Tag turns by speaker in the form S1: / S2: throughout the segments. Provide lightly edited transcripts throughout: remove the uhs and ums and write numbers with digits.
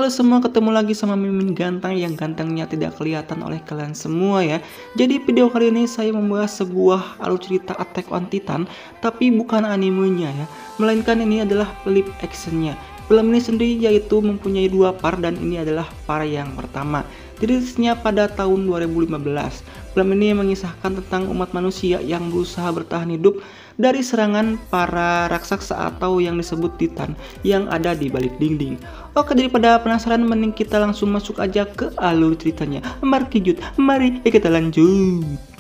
S1: halo semua, ketemu lagi sama Mimin ganteng yang gantengnya tidak kelihatan oleh kalian semua ya. Jadi video kali ini saya membahas sebuah alur cerita Attack on Titan, tapi bukan animenya ya, melainkan ini adalah live actionnya. Film ini sendiri yaitu mempunyai dua part dan ini adalah part yang pertama. Dirilisnya pada tahun 2015. Film ini mengisahkan tentang umat manusia yang berusaha bertahan hidup dari serangan para raksasa atau yang disebut Titan yang ada di balik dinding. Oke, daripada penasaran, mending kita langsung masuk aja ke alur ceritanya. Mari kita lanjut.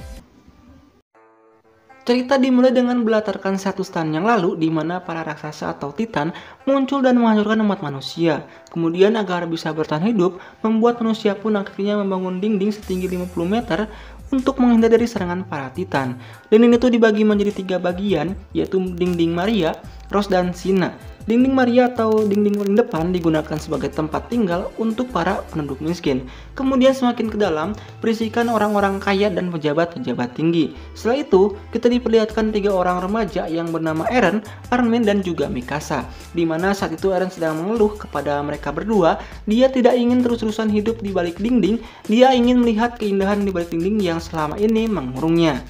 S1: Cerita dimulai dengan belatarkan 100 tahun yang lalu, di mana para raksasa atau Titan muncul dan menghancurkan umat manusia. Kemudian agar bisa bertahan hidup, membuat manusia pun akhirnya membangun dinding setinggi 50 meter untuk menghindar dari serangan para Titan. Dan ini tuh dibagi menjadi 3 bagian, yaitu dinding Maria, Rose, dan Sina. Dinding Maria atau dinding paling depan digunakan sebagai tempat tinggal untuk para penduduk miskin. Kemudian semakin ke dalam berisikan orang-orang kaya dan pejabat-pejabat tinggi. Setelah itu kita diperlihatkan 3 orang remaja yang bernama Eren, Armin, dan juga Mikasa. Dimana saat itu Eren sedang mengeluh kepada mereka berdua, dia tidak ingin terus-terusan hidup di balik dinding, dia ingin melihat keindahan di balik dinding yang selama ini mengurungnya.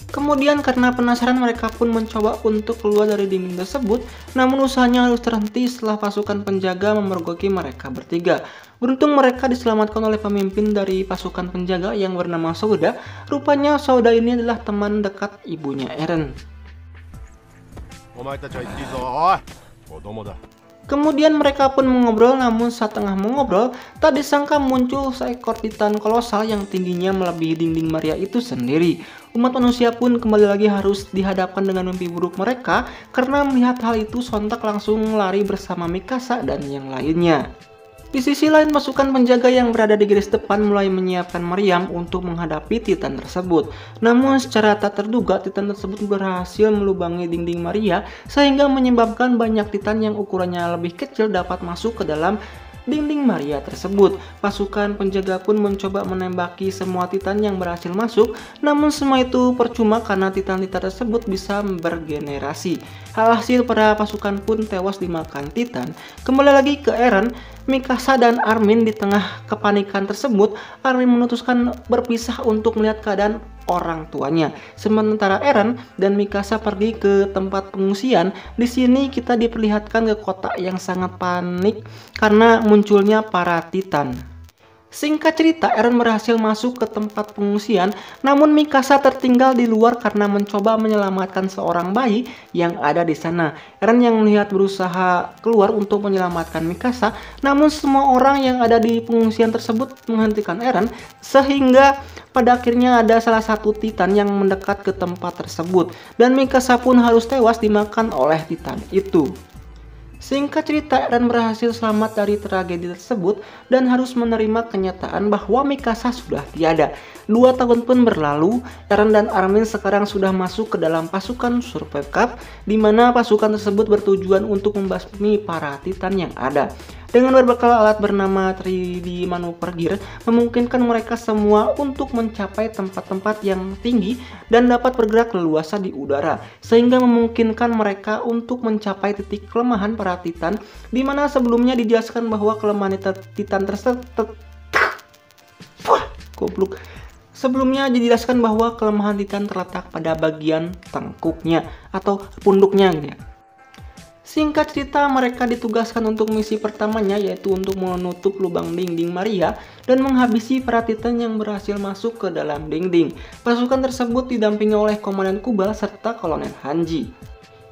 S1: Kemudian karena penasaran mereka pun mencoba untuk keluar dari dinding tersebut, namun usahanya harus terhenti setelah pasukan penjaga memergoki mereka bertiga. Beruntung mereka diselamatkan oleh pemimpin dari pasukan penjaga yang bernama Souda. Rupanya Souda ini adalah teman dekat ibunya Eren. Kemudian mereka pun mengobrol, namun saat tengah mengobrol, tak disangka muncul seekor Titan kolosal yang tingginya melebihi dinding Maria itu sendiri. Umat manusia pun kembali lagi harus dihadapkan dengan mimpi buruk mereka, karena melihat hal itu sontak langsung lari bersama Mikasa dan yang lainnya. Di sisi lain, pasukan penjaga yang berada di garis depan mulai menyiapkan meriam untuk menghadapi Titan tersebut. Namun secara tak terduga, Titan tersebut berhasil melubangi dinding Maria sehingga menyebabkan banyak Titan yang ukurannya lebih kecil dapat masuk ke dalam dinding Maria tersebut. Pasukan penjaga pun mencoba menembaki semua Titan yang berhasil masuk, namun semua itu percuma karena Titan-Titan tersebut bisa bergenerasi. Alhasil para pasukan pun tewas dimakan Titan. Kembali lagi ke Eren, Mikasa, dan Armin. Di tengah kepanikan tersebut, Armin memutuskan berpisah untuk melihat keadaan orang tuanya. Sementara Eren dan Mikasa pergi ke tempat pengungsian. Di sini kita diperlihatkan ke kota yang sangat panik karena munculnya para Titan. Singkat cerita, Eren berhasil masuk ke tempat pengungsian, namun Mikasa tertinggal di luar karena mencoba menyelamatkan seorang bayi yang ada di sana. Eren yang melihat berusaha keluar untuk menyelamatkan Mikasa, namun semua orang yang ada di pengungsian tersebut menghentikan Eren, sehingga pada akhirnya ada salah satu Titan yang mendekat ke tempat tersebut, dan Mikasa pun harus tewas dimakan oleh Titan itu. Singkat cerita, Eren berhasil selamat dari tragedi tersebut dan harus menerima kenyataan bahwa Mikasa sudah tiada. 2 tahun pun berlalu, Eren dan Armin sekarang sudah masuk ke dalam pasukan Survive Cup, di mana pasukan tersebut bertujuan untuk membasmi para Titan yang ada. Dengan berbekal alat bernama 3D Maneuver Gear, memungkinkan mereka semua untuk mencapai tempat-tempat yang tinggi dan dapat bergerak leluasa di udara, sehingga memungkinkan mereka untuk mencapai titik kelemahan para Titan, di mana sebelumnya dijelaskan bahwa kelemahan Titan tersebut Sebelumnya dijelaskan bahwa kelemahan Titan terletak pada bagian tengkuknya atau punduknya gitu ya. Singkat cerita, mereka ditugaskan untuk misi pertamanya, yaitu untuk menutup lubang dinding Maria dan menghabisi para Titan yang berhasil masuk ke dalam dinding. Pasukan tersebut didampingi oleh Komandan Kubal serta Kolonel Hanji.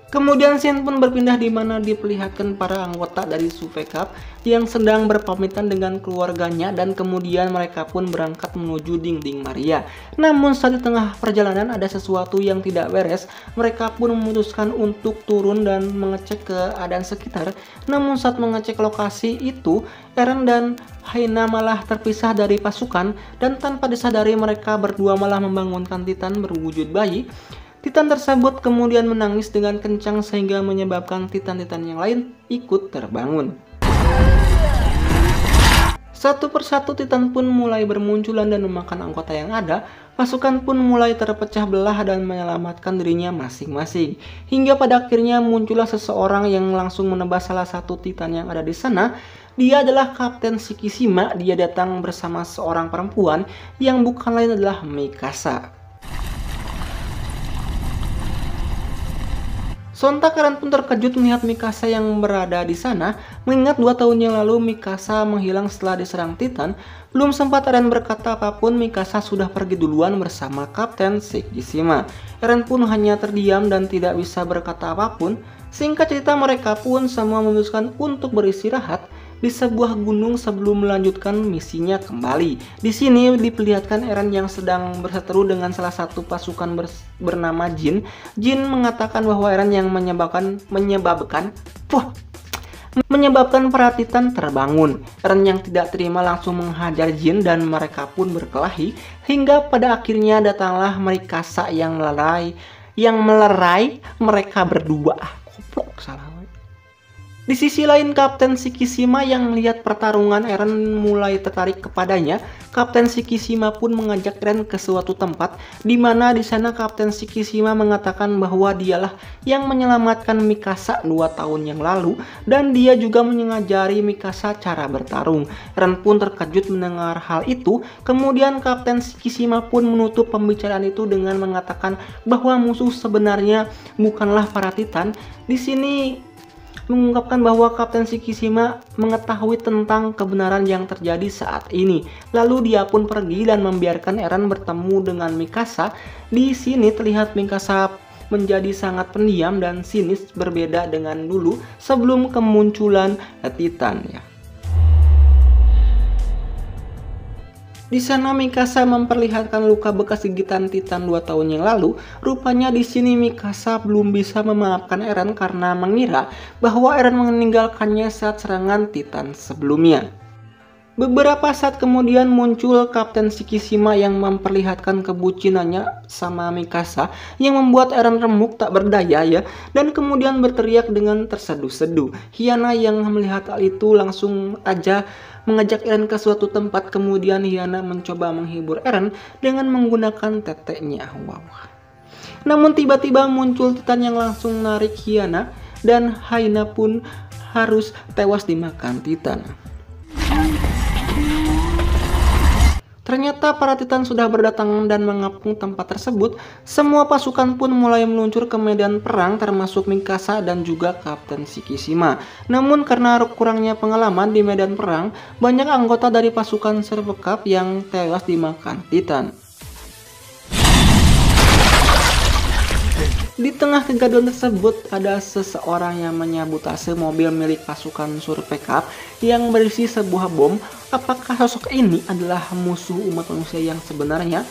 S1: Kemudian scene pun berpindah di mana diperlihatkan para anggota dari Survive Cup yang sedang berpamitan dengan keluarganya, dan kemudian mereka pun berangkat menuju dinding Maria. Namun saat di tengah perjalanan ada sesuatu yang tidak beres. Mereka pun memutuskan untuk turun dan mengecek keadaan sekitar. Namun saat mengecek lokasi itu, Eren dan Haina malah terpisah dari pasukan, dan tanpa disadari mereka berdua malah membangunkan Titan berwujud bayi. Titan tersebut kemudian menangis dengan kencang sehingga menyebabkan Titan-Titan yang lain ikut terbangun. Satu persatu Titan pun mulai bermunculan dan memakan anggota yang ada. Pasukan pun mulai terpecah belah dan menyelamatkan dirinya masing-masing. Hingga pada akhirnya muncullah seseorang yang langsung menebas salah satu Titan yang ada di sana. Dia adalah Kapten Shikishima. Dia datang bersama seorang perempuan yang bukan lain adalah Mikasa. Sontak Eren pun terkejut melihat Mikasa yang berada di sana, mengingat 2 tahun yang lalu Mikasa menghilang setelah diserang Titan. Belum sempat Eren berkata apapun, Mikasa sudah pergi duluan bersama Kapten Shikishima. Eren pun hanya terdiam dan tidak bisa berkata apapun. Singkat cerita, mereka pun semua memutuskan untuk beristirahat di sebuah gunung sebelum melanjutkan misinya kembali. Di sini diperlihatkan Eren yang sedang berseteru dengan salah satu pasukan bernama Jin. Jin mengatakan bahwa Eren yang menyebabkan para Titan terbangun. Eren yang tidak terima langsung menghajar Jin dan mereka pun berkelahi hingga pada akhirnya datanglah Mikasa yang melerai mereka berdua. Goblok, salah. Di sisi lain, Kapten Shikishima yang melihat pertarungan Eren mulai tertarik kepadanya. Kapten Shikishima pun mengajak Eren ke suatu tempat di mana di sana Kapten Shikishima mengatakan bahwa dialah yang menyelamatkan Mikasa 2 tahun yang lalu dan dia juga mengajari Mikasa cara bertarung. Eren pun terkejut mendengar hal itu. Kemudian Kapten Shikishima pun menutup pembicaraan itu dengan mengatakan bahwa musuh sebenarnya bukanlah para Titan. Di sini mengungkapkan bahwa Kapten Shikishima mengetahui tentang kebenaran yang terjadi saat ini. Lalu dia pun pergi dan membiarkan Eren bertemu dengan Mikasa. Di sini terlihat Mikasa menjadi sangat pendiam dan sinis, berbeda dengan dulu sebelum kemunculan Titan ya. Di sana Mikasa memperlihatkan luka bekas gigitan Titan 2 tahun yang lalu. Rupanya di sini Mikasa belum bisa memaafkan Eren karena mengira bahwa Eren meninggalkannya saat serangan Titan sebelumnya. Beberapa saat kemudian muncul Kapten Shikishima yang memperlihatkan kebucinannya sama Mikasa yang membuat Eren remuk tak berdaya ya, dan kemudian berteriak dengan terseduh-seduh. Hyana yang melihat hal itu langsung aja mengajak Eren ke suatu tempat. Kemudian Hyana mencoba menghibur Eren dengan menggunakan teteknya. Wow. Namun tiba-tiba muncul Titan yang langsung narik Hyana dan Hyana pun harus tewas dimakan Titan. Ternyata para Titan sudah berdatangan dan mengepung tempat tersebut. Semua pasukan pun mulai meluncur ke medan perang termasuk Mikasa dan juga Kapten Shikishima. Namun karena kurangnya pengalaman di medan perang, banyak anggota dari pasukan Server Cup yang tewas dimakan Titan. Di tengah kegaduhan tersebut, ada seseorang yang menyabotase mobil milik pasukan Survei Cup yang berisi sebuah bom. Apakah sosok ini adalah musuh umat manusia yang sebenarnya?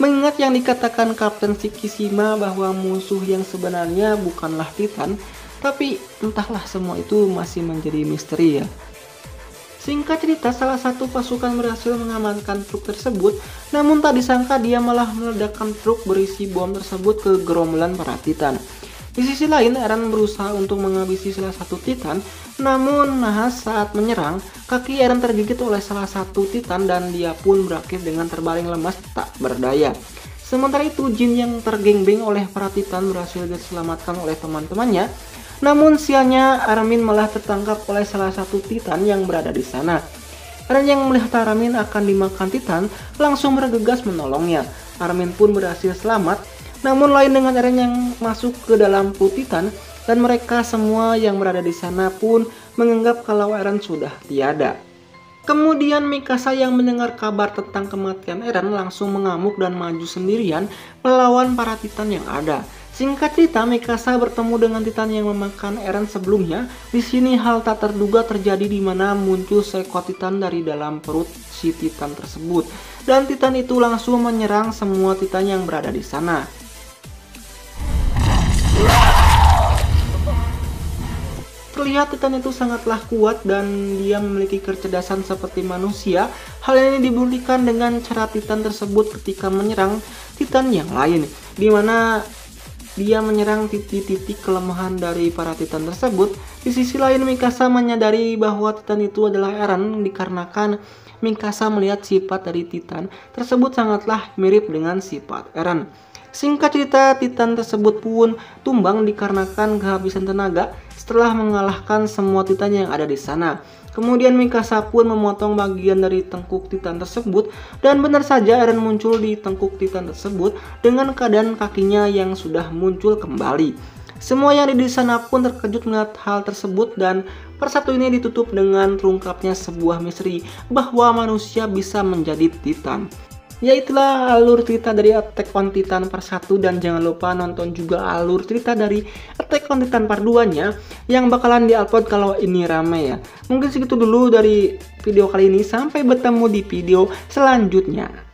S1: Mengingat yang dikatakan Kapten Shikishima bahwa musuh yang sebenarnya bukanlah Titan, tapi entahlah, semua itu masih menjadi misteri ya. Singkat cerita, salah satu pasukan berhasil mengamankan truk tersebut, namun tak disangka dia malah meledakkan truk berisi bom tersebut ke gerombolan para Titan. Di sisi lain, Eren berusaha untuk menghabisi salah satu Titan, namun nahas saat menyerang, kaki Eren tergigit oleh salah satu Titan dan dia pun berakhir dengan terbaring lemas tak berdaya. Sementara itu, Jin yang tergengbeng oleh para Titan berhasil diselamatkan oleh teman-temannya. Namun sialnya, Armin malah tertangkap oleh salah satu Titan yang berada di sana. Eren yang melihat Armin akan dimakan Titan langsung bergegas menolongnya. Armin pun berhasil selamat. Namun lain dengan Eren yang masuk ke dalam perut Titan, dan mereka semua yang berada di sana pun menganggap kalau Eren sudah tiada. Kemudian Mikasa yang mendengar kabar tentang kematian Eren langsung mengamuk dan maju sendirian melawan para Titan yang ada. Singkat cerita, Mikasa bertemu dengan Titan yang memakan Eren sebelumnya. Di sini hal tak terduga terjadi di mana muncul seekor Titan dari dalam perut si Titan tersebut, dan Titan itu langsung menyerang semua Titan yang berada di sana. Terlihat Titan itu sangatlah kuat dan dia memiliki kecerdasan seperti manusia. Hal ini dibuktikan dengan cara Titan tersebut ketika menyerang Titan yang lain, di mana dia menyerang titik-titik kelemahan dari para Titan tersebut. Di sisi lain, Mikasa menyadari bahwa Titan itu adalah Eren dikarenakan Mikasa melihat sifat dari Titan tersebut sangatlah mirip dengan sifat Eren. Singkat cerita, Titan tersebut pun tumbang dikarenakan kehabisan tenaga setelah mengalahkan semua Titan yang ada di sana. Kemudian Mikasa pun memotong bagian dari tengkuk Titan tersebut, dan benar saja Eren muncul di tengkuk Titan tersebut dengan keadaan kakinya yang sudah muncul kembali. Semua yang ada di sana pun terkejut melihat hal tersebut, dan persatu ini ditutup dengan terungkapnya sebuah misteri bahwa manusia bisa menjadi Titan. Ya, itulah alur cerita dari Attack on Titan part 1, dan jangan lupa nonton juga alur cerita dari Attack on Titan part 2-nya yang bakalan diupload kalau ini rame ya. Mungkin segitu dulu dari video kali ini, sampai bertemu di video selanjutnya.